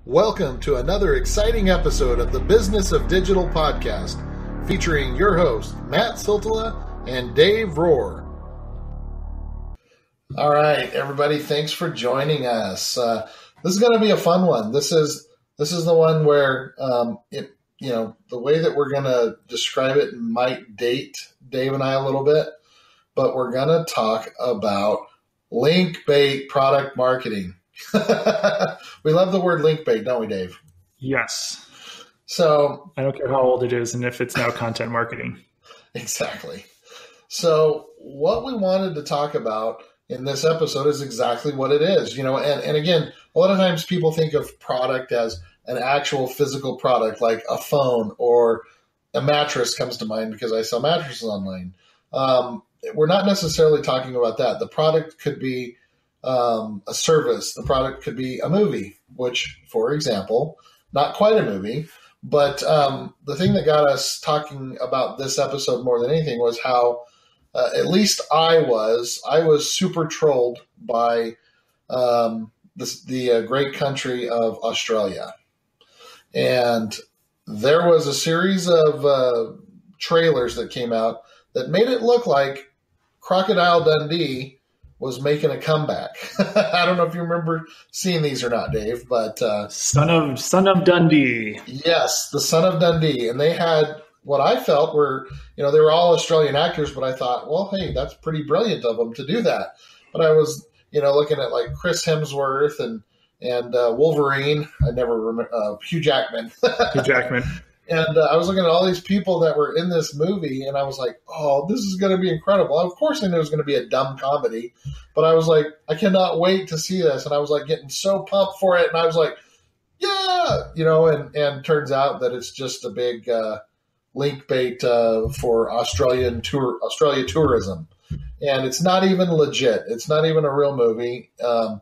Welcome to another exciting episode of the Business of Digital podcast, featuring your hosts, Matt Siltala and Dave Rohr. All right, everybody, thanks for joining us. This is going to be a fun one. This is the one where, the way that we're going to describe it might date Dave and I a little bit, but we're going to talk about link bait product marketing. We love the word link bait, don't we, Dave? Yes. So I don't care how old it is and if it's now content marketing. Exactly. So what we wanted to talk about in this episode is exactly what it is, and again, a lot of times people think of product as an actual physical product, like a phone or a mattress comes to mind because I sell mattresses online. We're not necessarily talking about that. The product could be a service. The product could be a movie, which, for example, not quite a movie, but the thing that got us talking about this episode more than anything was how, at least I was super trolled by the great country of Australia. And there was a series of trailers that came out that made it look like Crocodile Dundee was making a comeback. I don't know if you remember seeing these or not, Dave, but Son of Dundee. Yes, the Son of Dundee, and they had what I felt were, they were all Australian actors, but I thought, well, hey, that's pretty brilliant of them to do that. But I was, looking at like Chris Hemsworth and Wolverine. I never remember Hugh Jackman. Hugh Jackman. And I was looking at all these people that were in this movie, and I was like, oh, this is going to be incredible. Of course I knew it was going to be a dumb comedy, but I was like, I cannot wait to see this. And I was like getting so pumped for it, and I was like, yeah, and turns out that it's just a big link bait for Australia tourism. And it's not even legit. It's not even a real movie. I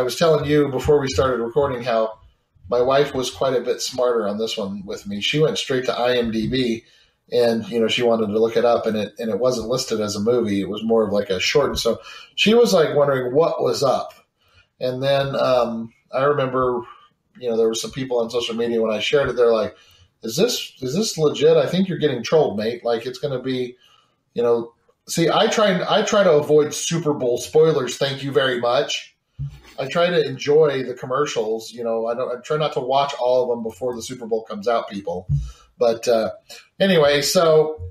was telling you before we started recording how my wife was quite a bit smarter on this one with me. She went straight to IMDb and, she wanted to look it up, and it wasn't listed as a movie. It was more of like a short. And so she was like wondering what was up. And then I remember, there were some people on social media when I shared it, they're like, is this legit? I think you're getting trolled, mate. Like it's going to be, see, I try to avoid Super Bowl spoilers. Thank you very much. I try to enjoy the commercials. I try not to watch all of them before the Super Bowl comes out, people. But anyway, so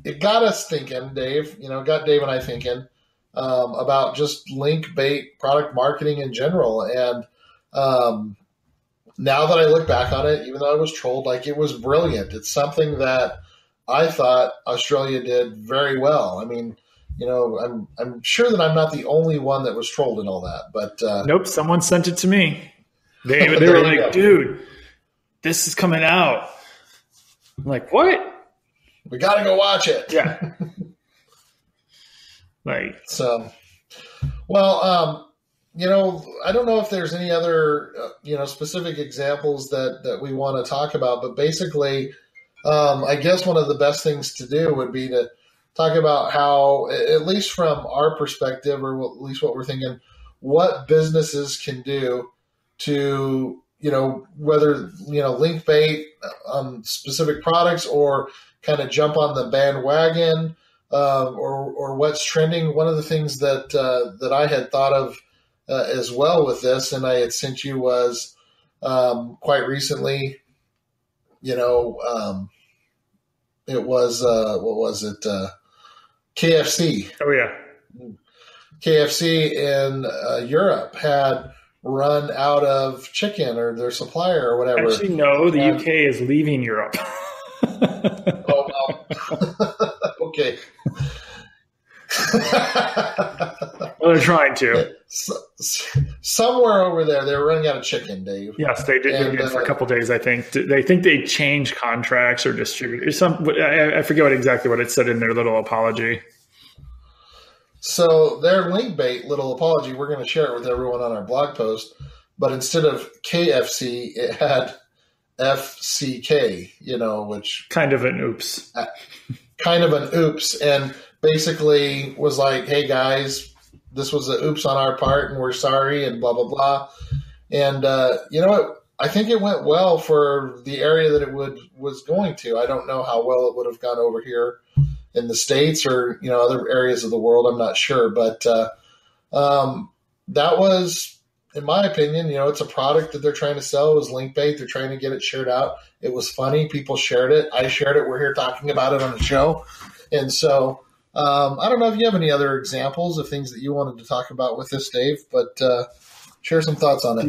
it got us thinking, Dave. Got Dave and I thinking about just link bait product marketing in general. And now that I look back on it, even though I was trolled, like it was brilliant. It's something that I thought Australia did very well. I mean, I'm sure that I'm not the only one that was trolled and all that, but nope, someone sent it to me. They were like, dude, this is coming out. I'm like, what? We got to go watch it. Yeah. Well, I don't know if there's any other, specific examples that we want to talk about, but basically, I guess one of the best things to do would be to talk about how, at least from our perspective, or at least what we're thinking, what businesses can do to, whether, link bait on specific products or kind of jump on the bandwagon, or what's trending. One of the things that I had thought of as well with this, and I had sent you, was quite recently, it was, what was it? KFC. Oh, yeah. KFC in Europe had run out of chicken, or their supplier or whatever. Actually, no, the UK is leaving Europe. Oh, well. Okay. Well, they're trying to. Somewhere over there, they're running out of chicken, Dave. Yes, they did for a couple of days, I think. They think they changed contracts or distributors. I forget exactly what it said in their little apology. So their link bait little apology, we're going to share it with everyone on our blog post. But instead of KFC, it had FCK, which... Kind of an oops. And basically was like, hey, guys, this was an oops on our part, and we're sorry, and blah, blah, blah. And you know what? I think it went well for the area that it was going to. I don't know how well it would have gone over here in the States or, you know, other areas of the world. I'm not sure. But that was, in my opinion, you know, it's a product that they're trying to sell. It was link bait. They're trying to get it shared out. It was funny. People shared it. I shared it. We're here talking about it on the show. And so I don't know if you have any other examples of things that you wanted to talk about with this, Dave, but share some thoughts on it.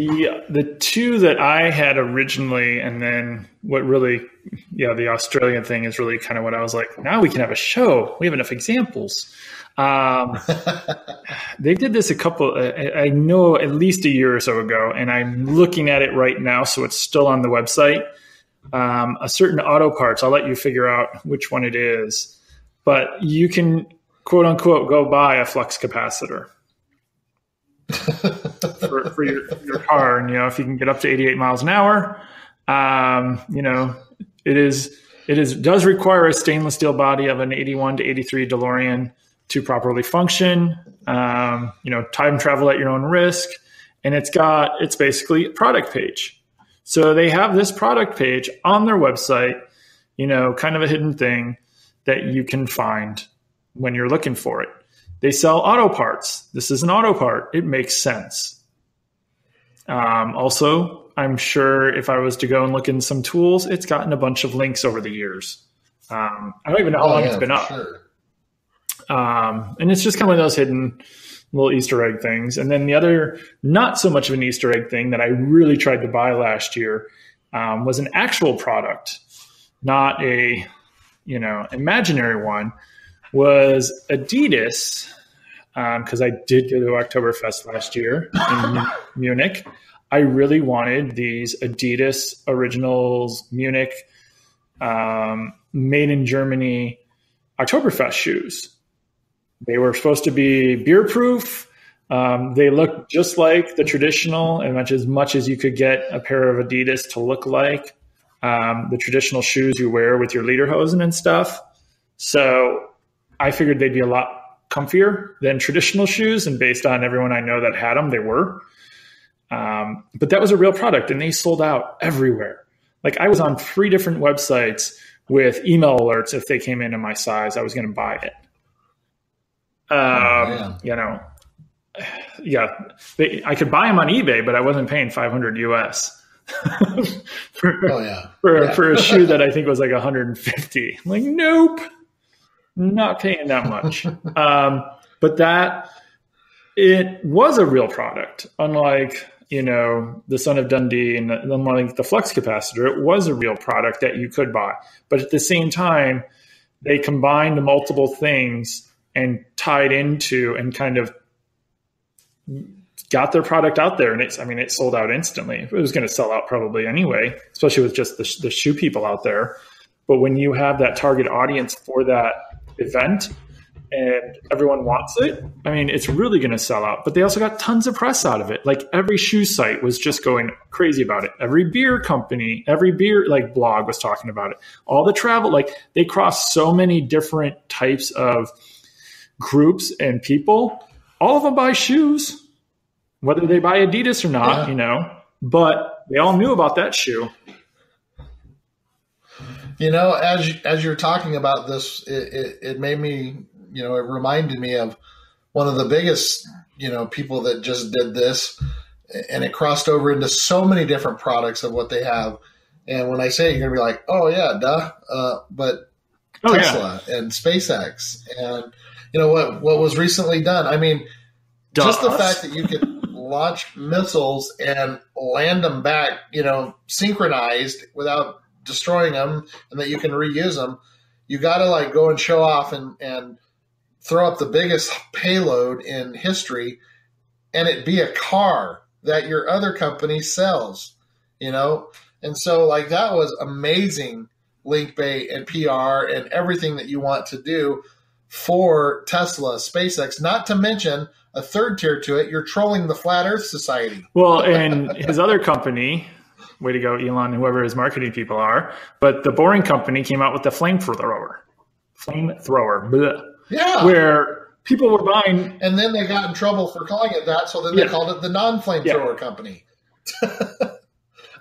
The two that I had originally, and then what really, the Australian thing is really kind of what I was like, now we can have a show. We have enough examples. They did this I know at least a year or so ago, and I'm looking at it right now, so it's still on the website. A certain auto parts, I'll let you figure out which one it is, but you can, quote unquote, go buy a flux capacitor. for your car, and if you can get up to 88 miles an hour, it does require a stainless steel body of an 81 to 83 DeLorean to properly function. Time travel at your own risk, and it's basically a product page. So they have this product page on their website, kind of a hidden thing that you can find when you're looking for it. They sell auto parts. This is an auto part. It makes sense. Also, I'm sure if I was to go and look in some tools, it's gotten a bunch of links over the years. I don't even know how long it's been up. Sure. And it's just kind of one of those hidden little Easter egg things. And then the other, not so much of an Easter egg thing that I really tried to buy last year was an actual product, not a, imaginary one, was Adidas. Because I did go to Oktoberfest last year in Munich. I really wanted these Adidas Originals Munich made in Germany Oktoberfest shoes. They were supposed to be beer proof. They looked just like the traditional, and as much as you could get a pair of Adidas to look like the traditional shoes you wear with your lederhosen and stuff. So I figured they'd be a lot comfier than traditional shoes, and based on everyone I know that had them, they were. But that was a real product, and they sold out everywhere. Like, I was on 3 different websites with email alerts. If they came in my size, I was going to buy it. I could buy them on eBay, but I wasn't paying $500 US for a shoe that I think was like $150. I'm like, nope. Not paying that much. But it was a real product. Unlike, the Son of Dundee and unlike the flux capacitor, it was a real product that you could buy. But at the same time, they combined multiple things and tied into and kind of got their product out there. And it sold out instantly. It was going to sell out probably anyway, especially with just the shoe people out there. But when you have that target audience for that event and everyone wants it, it's really going to sell out. But they also got tons of press out of it. Like, every shoe site was just going crazy about it. Every beer company, every beer blog was talking about it. All the travel, they crossed so many different types of groups and people. All of them buy shoes, whether they buy Adidas or not, but they all knew about that shoe. As you're talking about this, it made me, it reminded me of one of the biggest, people that just did this, and it crossed over into so many different products of what they have. And when I say it, you're going to be like, oh yeah, duh. But Tesla and SpaceX and, what was recently done. Just the fact that you could launch missiles and land them back, synchronized without destroying them, and that you can reuse them, you got to go and show off and throw up the biggest payload in history, and it be a car that your other company sells, and so that was amazing link bait and PR and everything that you want to do for Tesla, SpaceX, not to mention a third tier to it. You're trolling the Flat Earth Society. Well, and his other company, way to go, Elon, whoever his marketing people are. But the Boring Company came out with the flamethrower. Blah. Yeah. Where people were buying. And then they got in trouble for calling it that, so then they called it the non-flamethrower company.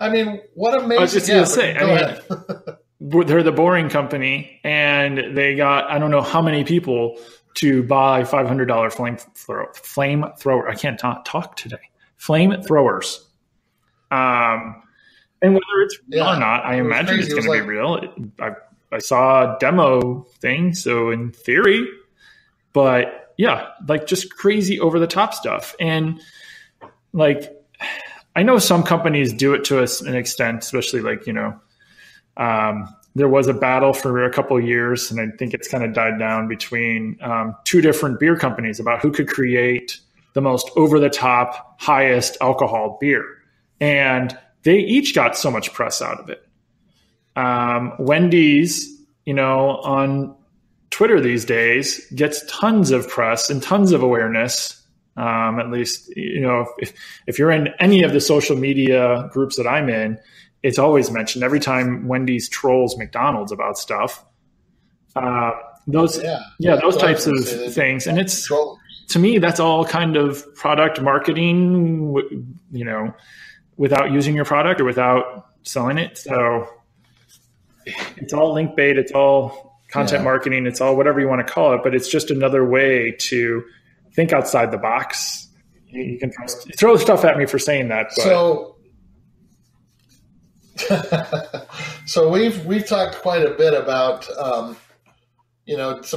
I mean, what amazing. I was just going to say, they're the boring company, and they got, I don't know how many people to buy $500 flamethrower. I can't talk today. Flamethrowers. And whether it's real or not, I imagine it's going to be real. I saw a demo thing, so in theory, but yeah, like just crazy over the top stuff. And like, I know some companies do it to an extent, especially like, there was a battle for a couple of years, and I think it's kind of died down between two different beer companies about who could create the most over-the-top, highest alcohol beer. And they each got so much press out of it. Wendy's, on Twitter these days gets tons of press and tons of awareness. At least, if you're in any of the social media groups that I'm in, it's always mentioned every time Wendy's trolls McDonald's about stuff. Those types of things. And it's, to me, that's all kind of product marketing, without using your product or without selling it. So it's all link bait. It's all content marketing. It's all whatever you want to call it, but it's just another way to think outside the box. You can throw stuff at me for saying that. But. So we've talked quite a bit about some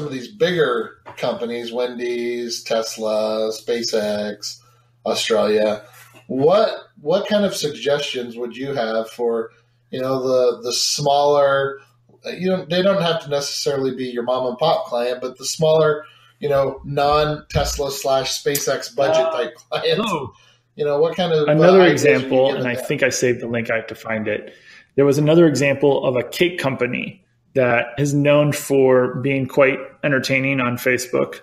of these bigger companies, Wendy's, Tesla, SpaceX, Australia. What kind of suggestions would you have for the smaller? They don't have to necessarily be your mom and pop client, but the smaller non-Tesla / SpaceX budget type clients. What kind of another example, and I think I saved the link. I have to find it. There was another example of a cake company that is known for being quite entertaining on Facebook,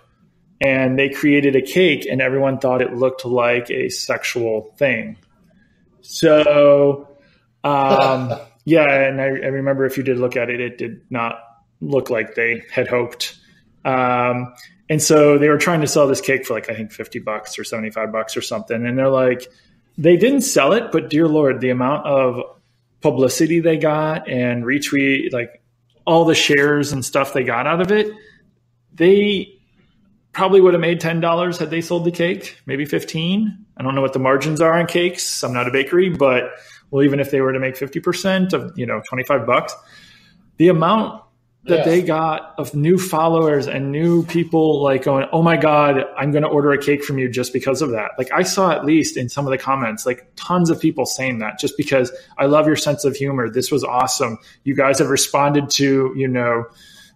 and they created a cake, and everyone thought it looked like a sexual thing. So, and I remember if you did look at it, it did not look like they had hoped. And so they were trying to sell this cake for I think $50 or $75 or something. And they're like, they didn't sell it, but dear Lord, the amount of publicity they got and retweet, all the shares and stuff they got out of it, they probably would have made $10 had they sold the cake, maybe 15. I don't know what the margins are on cakes. I'm not a bakery, but even if they were to make 50% of, $25, the amount that they got of new followers and new people going, oh my God, I'm going to order a cake from you just because of that. I saw at least in some of the comments, tons of people saying that just because I love your sense of humor. This was awesome. You guys have responded to,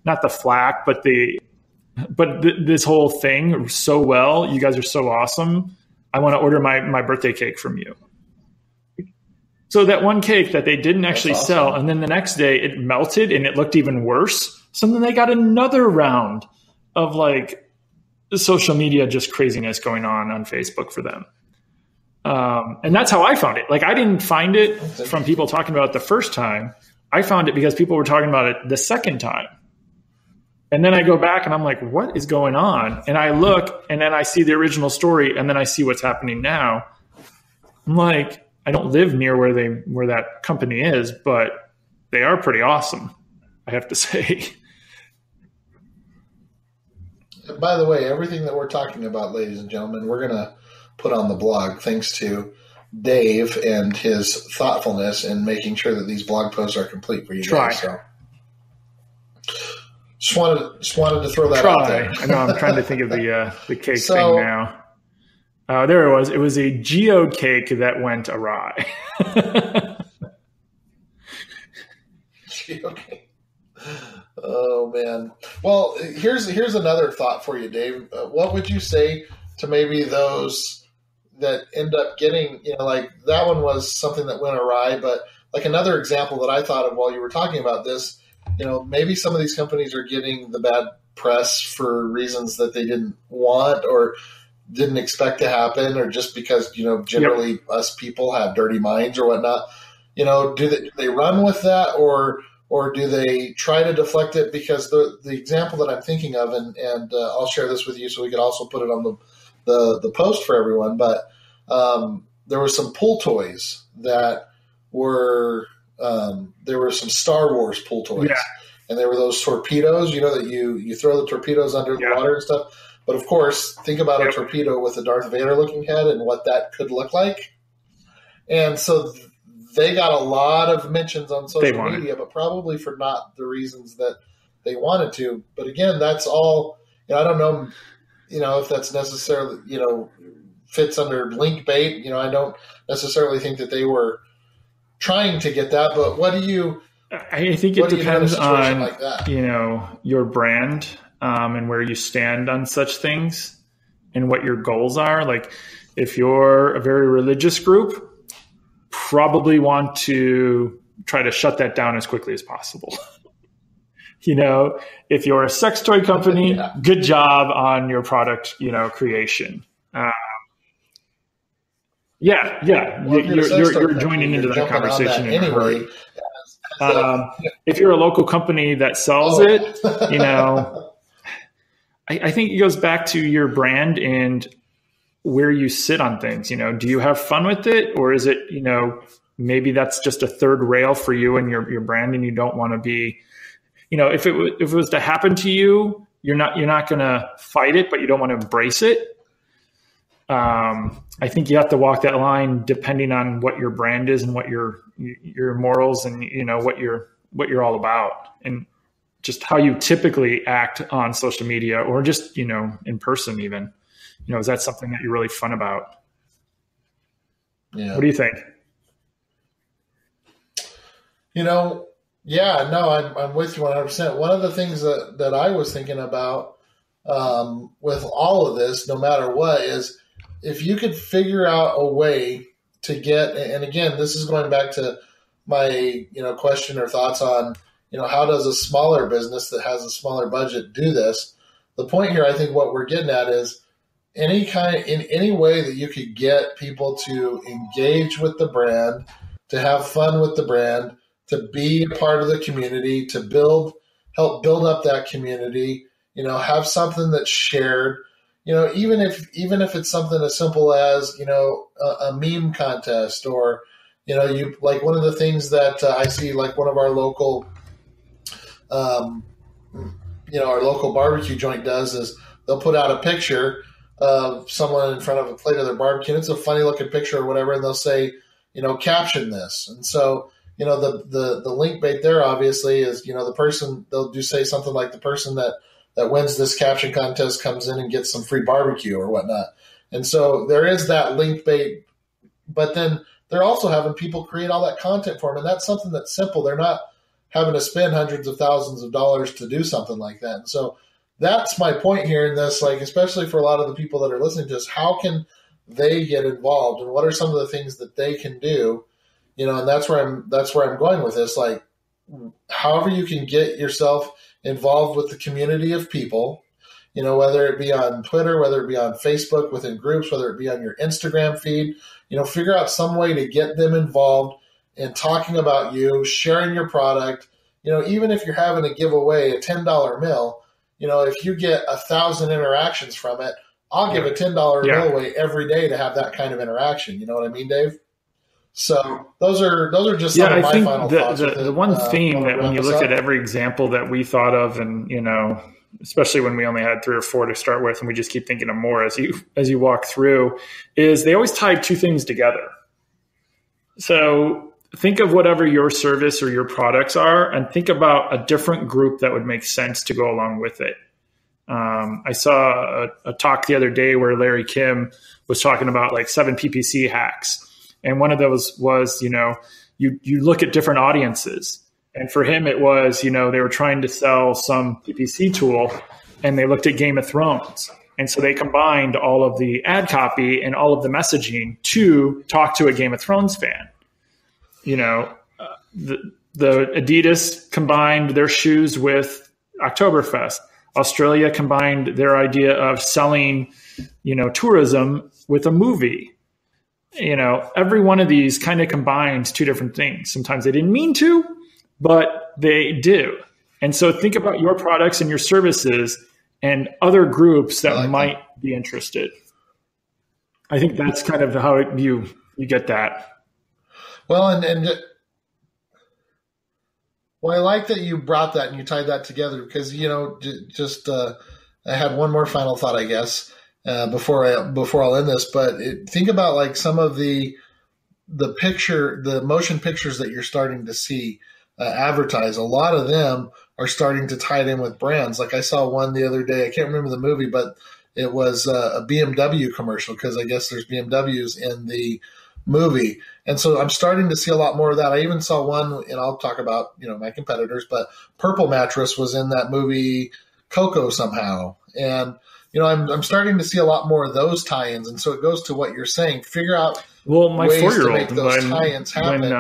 not the flack, but this whole thing so well. You guys are so awesome. I want to order my birthday cake from you. So that one cake that they didn't actually sell, and then the next day it melted and it looked even worse. So then they got another round of social media just craziness going on Facebook for them. And that's how I found it. I didn't find it from people talking about it the first time. I found it because people were talking about it the second time. And then I go back and I'm like, what is going on? And I look and then I see the original story and then I see what's happening now. I'm like, I don't live near where that company is, but they are pretty awesome, I have to say. And by the way, everything that we're talking about, ladies and gentlemen, we're going to put on the blog thanks to Dave and his thoughtfulness in making sure that these blog posts are complete for you guys. So just wanted to throw that out there. I know, I'm trying to think of the cake thing now. There it was. It was a geode cake that went awry. Oh man. Well, here's another thought for you, Dave. What would you say to maybe those that end up getting, that one was something that went awry, but another example that I thought of while you were talking about this, maybe some of these companies are getting the bad press for reasons that they didn't want or didn't expect to happen, or just because, generally us people have dirty minds or whatnot. Do they run with that, or do they try to deflect it? Because the example that I'm thinking of, and I'll share this with you so we could also put it on the post for everyone. But there were some pool toys that were there were some Star Wars pool toys, and there were those torpedoes, that you throw the torpedoes under the water and stuff. But of course, think about a torpedo with a Darth Vader looking head and what that could look like. And so they got a lot of mentions on social media, but probably for not the reasons that they wanted to. But again, that's all. I don't know, if that's necessarily, fits under link bait. I don't necessarily think that they were trying to get that. But what do you? I think it depends on like your brand and where you stand on such things and what your goals are. Like if you're a very religious group, probably want to try to shut that down as quickly as possible. If you're a sex toy company, good job on your product, creation. You're joining into that conversation in a hurry. If you're a local company that sells it, I think it goes back to your brand and where you sit on things. Do you have fun with it, or is it, maybe that's just a third rail for you and your brand, and you don't want to be. If it was to happen to you, you're not going to fight it, but you don't want to embrace it. I think you have to walk that line depending on what your brand is and what your morals and what you're all about, and just how you typically act on social media or just in person even. Is that something that you're really fun about? Yeah. What do you think? Yeah, no, I'm with you 100%. One of the things that I was thinking about with all of this, no matter what, is if you could figure out a way to get, and again, this is going back to my question or thoughts on how does a smaller business that has a smaller budget do this? The point here, I think, what we're getting at is in any way that you could get people to engage with the brand, to have fun with the brand, to be a part of the community, to help build up that community, have something that's shared, even if it's something as simple as, a meme contest, or, you like one of the things that I see, like one of our local, our local barbecue joint does is they'll put out a picture of someone in front of a plate of their barbecue. And it's a funny looking picture or whatever. And they'll say, caption this. And so, the link bait there obviously is, the person, they'll say something like the person that wins this caption contest comes in and gets some free barbecue or whatnot. And so there is that link bait, but then they're also having people create all that content for them. And that's something that's simple. They're not having to spend hundreds of thousands of dollars to do something like that. And so that's my point here in this, like, especially for a lot of the people that are listening to us, how can they get involved and what are some of the things that they can do? And that's where I'm going with this. Like, however you can get yourself involved with the community of people, whether it be on Twitter, whether it be on Facebook within groups, whether it be on your Instagram feed, figure out some way to get them involved in talking about you, sharing your product. Even if you're having a giveaway, a $10 mill, if you get 1,000 interactions from it, I'll give a $10 mill away every day to have that kind of interaction. You know what I mean, Dave? So those are just some of my final thoughts. The one theme that when you look at every example that we thought of, and especially when we only had 3 or 4 to start with, and we just keep thinking of more as you walk through, is they always tied 2 things together. So think of whatever your service or your products are, and think about a different group that would make sense to go along with it. I saw a talk the other day where Larry Kim was talking about like 7 PPC hacks. And one of those was, you look at different audiences. And for him, it was, they were trying to sell some PPC tool and they looked at Game of Thrones. And so they combined all of the ad copy and all of the messaging to talk to a Game of Thrones fan. The Adidas combined their shoes with Oktoberfest. Australia combined their idea of selling, tourism with a movie. Every one of these kind of combines 2 different things. Sometimes they didn't mean to, but they do. And so think about your products and your services and other groups that might be interested. I think that's kind of how you you get that. Well, well, I like that you brought that and you tied that together because, I had one more final thought, I guess, before I'll end this. But think about like some of the motion pictures that you're starting to see advertise. A lot of them are starting to tie it in with brands. Like I saw one the other day. I can't remember the movie, but it was a BMW commercial because I guess there's BMWs in the movie. And so I'm starting to see a lot more of that. I even saw one, and I'll talk about, my competitors, but Purple Mattress was in that movie Coco somehow. And, I'm starting to see a lot more of those tie-ins. And so it goes to what you're saying. Figure out my ways 4-year-old, to make those tie-ins happen.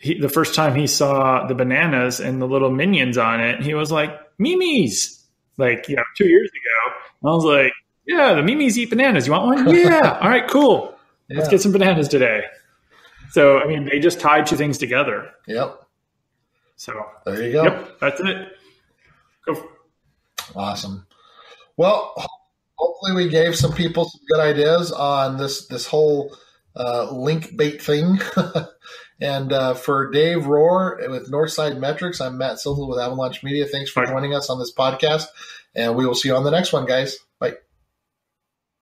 The first time he saw the bananas and the little minions on it, he was like, Mimi's. 2 years ago. And I was like, yeah, the Mimi's eat bananas. You want one? Yeah. All right, cool. Yeah. Let's get some bananas today. So, they just tied two things together. Yep. So there you go. Yep, that's it. Go. Awesome. Well, hopefully we gave some people some good ideas on this whole link bait thing. And for Dave Rohr with Northside Metrics, I'm Matt Silva with Avalanche Media. Thanks for joining us on this podcast, and we will see you on the next one, guys. Bye.